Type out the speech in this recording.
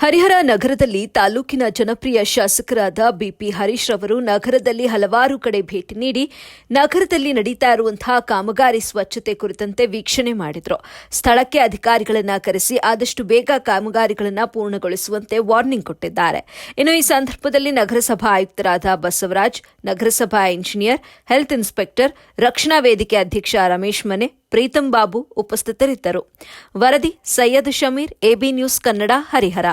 ಹರಿಹರ ನಗರದಲ್ಲಿ ತಾಲೂಕಿನ ಜನಪ್ರಿಯ ಶಾಸಕರಾದ ಬಿಪಿ ಹರೀಶ್ ರವರು ನಗರದಲ್ಲಿ ಹಲವಾರು ಕಡೆ ಭೇಟಿ ನೀಡಿ ನಗರದಲ್ಲಿ ನಡೀತಾ ಇರುವಂತಹ ಕಾಮಗಾರಿ ಸ್ವಚ್ಛತೆ ಕುರಿತಂತೆ ವೀಕ್ಷಣೆ ಮಾಡಿದರು. ಸ್ಥಳಕ್ಕೆ ಅಧಿಕಾರಿಗಳನ್ನು ಕರೆಸಿ ಆದಷ್ಟು ಬೇಗ ಕಾಮಗಾರಿಗಳನ್ನು ಪೂರ್ಣಗೊಳಿಸುವಂತೆ ವಾರ್ನಿಂಗ್ ಕೊಟ್ಟಿದ್ದಾರೆ. ಇನ್ನು ಈ ಸಂದರ್ಭದಲ್ಲಿ ನಗರಸಭಾ ಆಯುಕ್ತರಾದ ಬಸವರಾಜ್, ನಗರಸಭಾ ಇಂಜಿನಿಯರ್, ಹೆಲ್ತ್ ಇನ್ಸ್ಪೆಕ್ಟರ್, ರಕ್ಷಣಾ ವೇದಿಕೆ ಅಧ್ಯಕ್ಷ ರಮೇಶ್ ಮನೆ, ಪ್ರೀತಂ ಬಾಬು ಉಪಸ್ಥಿತರಿದ್ದರು. ವರದಿ ಸೈಯದ್ ಶಮೀರ್, ಎಬಿ ನ್ಯೂಸ್ ಕನ್ನಡ, ಹರಿಹರ.